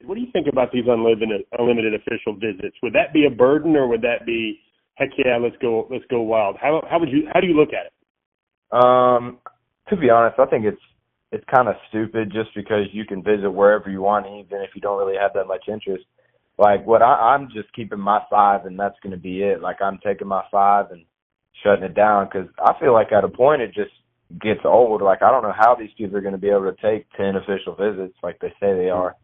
What do you think about these unlimited official visits? Would that be a burden, or would that be, heck yeah, let's go wild? How do you look at it? To be honest, I think it's kind of stupid just because you can visit wherever you want, even if you don't really have that much interest. Like, I'm just keeping my 5, and that's going to be it. Like, I'm taking my 5 and shutting it down because I feel like at a point it just gets old. Like, I don't know how these people are going to be able to take 10 official visits like they say they are.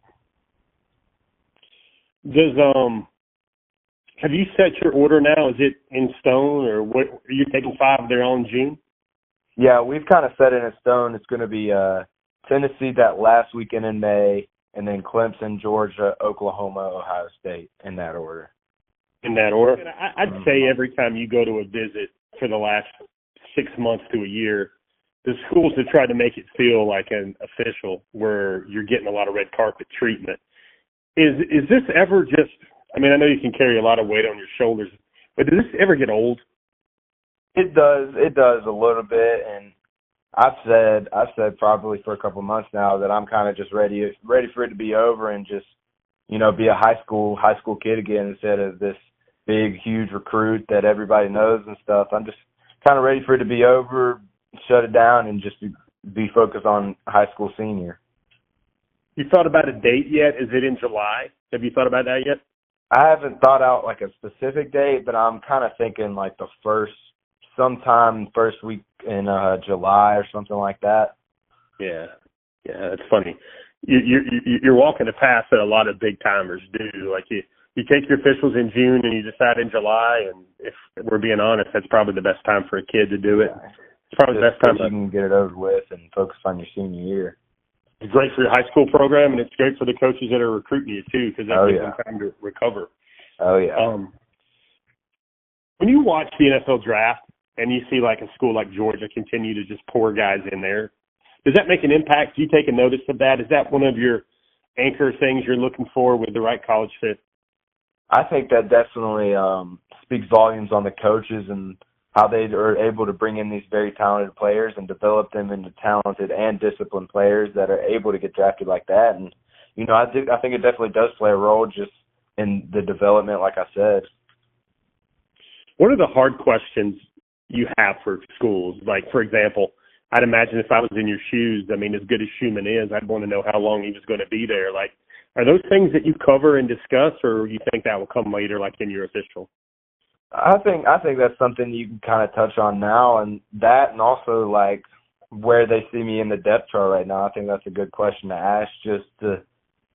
Have you set your order now? Is it in stone, or what? Are you taking 5 there on June? Yeah, we've kind of set it in stone. It's going to be Tennessee that last weekend in May, and then Clemson, Georgia, Oklahoma, Ohio State, in that order. In that order? I'd say every time you go to a visit for the last 6 months to a year, the schools have tried to make it feel like an official where you're getting a lot of red carpet treatment. Is this ever just, I mean, I know you can carry a lot of weight on your shoulders, but does this ever get old? It does a little bit, and I've said probably for a couple of months now that I'm kind of just ready for it to be over and just, you know, be a high school kid again instead of this big, huge recruit that everybody knows and stuff. I'm just kind of ready for it to be over, shut it down, and just be focused on high school senior. You thought about a date yet? Is it in July? Have you thought about that yet? I haven't thought out like a specific date, but I'm kind of thinking like sometime first week in July or something like that. Yeah, that's funny. You're walking a path that a lot of big timers do. Like you take your officials in June and you decide in July, and if we're being honest, that's probably the best time for a kid to do it. It's probably the best time you can get it over with and focus on your senior year. It's great for your high school program, and it's great for the coaches that are recruiting you too, because that gives them time to recover. Oh yeah. When you watch the NFL draft and you see like a school like Georgia continue to just pour guys in there, does that make an impact? Do you take a notice of that? Is that one of your anchor things you're looking for with the right college fit? I think that definitely speaks volumes on the coaches and how they are able to bring in these very talented players and develop them into talented and disciplined players that are able to get drafted like that. And, you know, I think it definitely does play a role just in the development, like I said. What are the hard questions you have for schools? Like, for example, I'd imagine if I was in your shoes, I mean, as good as Schumann is, I'd want to know how long he was going to be there. Like, are those things that you cover and discuss, or you think that will come later, like in your official? I think that's something you can kind of touch on now, and that, and also like where they see me in the depth chart right now. I think that's a good question to ask, just to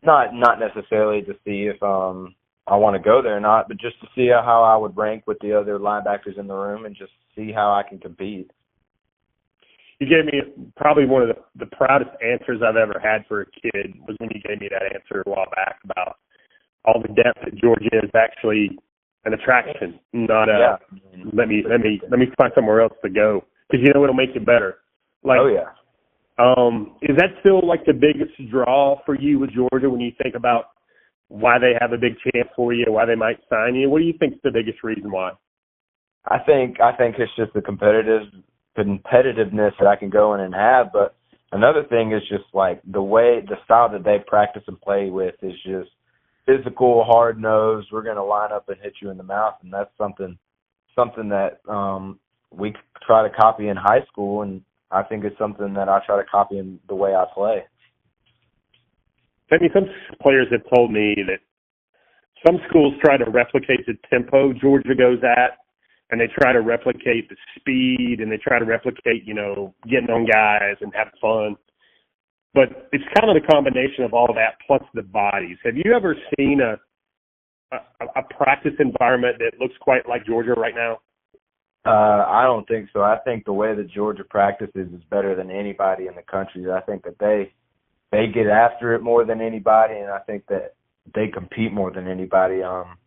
not necessarily to see if I want to go there or not, but just to see how I would rank with the other linebackers in the room and just see how I can compete. You gave me probably one of the proudest answers I've ever had for a kid was when you gave me that answer a while back about all the depth at Georgia is actually an attraction, not a let me find somewhere else to go, because you know it'll make you better. Like, is that still like the biggest draw for you with Georgia when you think about why they have a big chance for you, why they might sign you? What do you think is the biggest reason why? I think it's just the competitiveness that I can go in and have. But another thing is just like the style that they practice and play with is just physical, hard nosed. We're going to line up and hit you in the mouth, and that's something that we try to copy in high school, and I think it's something that I try to copy in the way I play. I mean, some players have told me that some schools try to replicate the tempo Georgia goes at, and they try to replicate the speed, and they try to replicate, you know, getting on guys and having fun. But it's kind of the combination of all that plus the bodies. Have you ever seen a practice environment that looks quite like Georgia right now? I don't think so. I think the way that Georgia practices is better than anybody in the country. I think that they get after it more than anybody, and I think that they compete more than anybody. I'm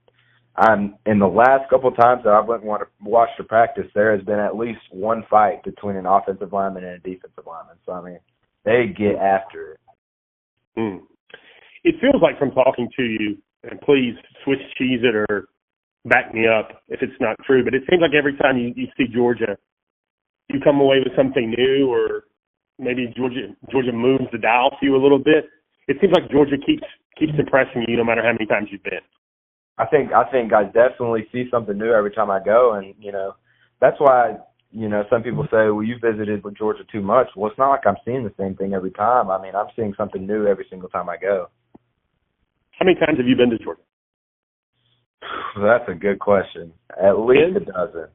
in the last couple of times that I went and watched the practice, there has been at least one fight between an offensive lineman and a defensive lineman. So, I mean, they get after it. It feels like from talking to you, and please switch cheese it or back me up if it's not true, but it seems like every time you see Georgia, you come away with something new, or maybe Georgia moves the dial for you a little bit. It seems like Georgia keeps keeps impressing you no matter how many times you've been? I think I definitely see something new every time I go, and that's why some people say, well, you visited with Georgia too much. Well, it's not like I'm seeing the same thing every time. I mean, I'm seeing something new every single time I go. How many times have you been to Georgia? That's a good question. At least a dozen.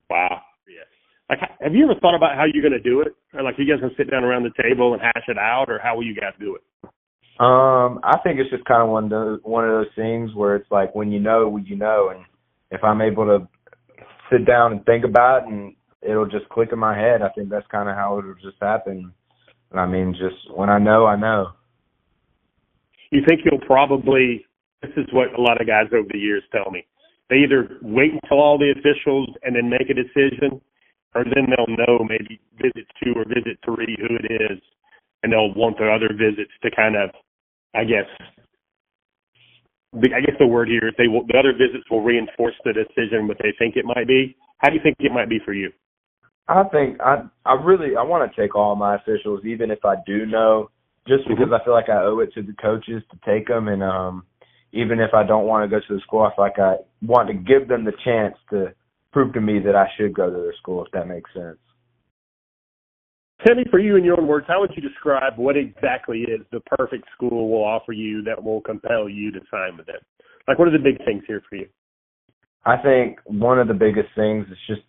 Wow. Yeah. Like, have you ever thought about how you're going to do it? Or like, you guys going to sit down around the table and hash it out, or how will you guys do it? I think it's just kind of one of those things where it's like, when you know, and if I'm able to sit down and think about it, and it'll just click in my head, I think that's kind of how it'll just happen. I mean, just when I know, I know. You think you'll probably, this is what a lot of guys over the years tell me, they either wait until all the officials and then make a decision, or then they'll know maybe visit 2 or visit 3 who it is, and they'll want the other visits to kind of, I guess the word here is the other visits will reinforce the decision what they think it might be. How do you think it might be for you? I think I want to take all my officials, even if I do know, just because I feel like I owe it to the coaches to take them, and even if I don't want to go to the school, I feel like I want to give them the chance to prove to me that I should go to their school, if that makes sense. Sammy, for you, in your own words, how would you describe what exactly is the perfect school will offer you that will compel you to sign with them? Like, what are the big things here for you? I think one of the biggest things is just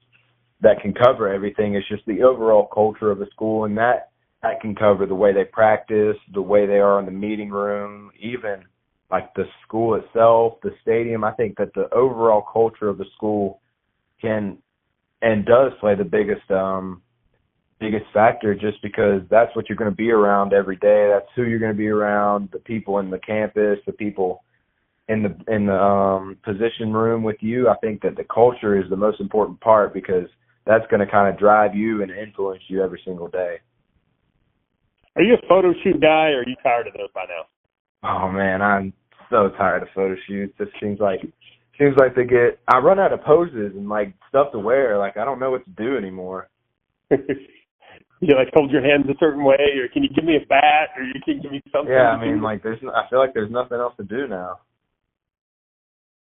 that can cover everything. It's just the overall culture of the school, and that can cover the way they practice, the way they are in the meeting room, even like the school itself, the stadium. I think that the overall culture of the school can and does play the biggest factor, just because that's what you're going to be around every day. That's who you're going to be around, the people in the campus, the people in the position room with you. I think that the culture is the most important part, because that's going to kind of drive you and influence you every single day. Are you a photo shoot guy, or are you tired of those by now? Oh man, I'm so tired of photo shoots. It seems like I run out of poses and like stuff to wear. Like, I don't know what to do anymore. You like hold your hands a certain way, or can you give me a bat, or you can give me something? Yeah, I mean, like I feel like there's nothing else to do now.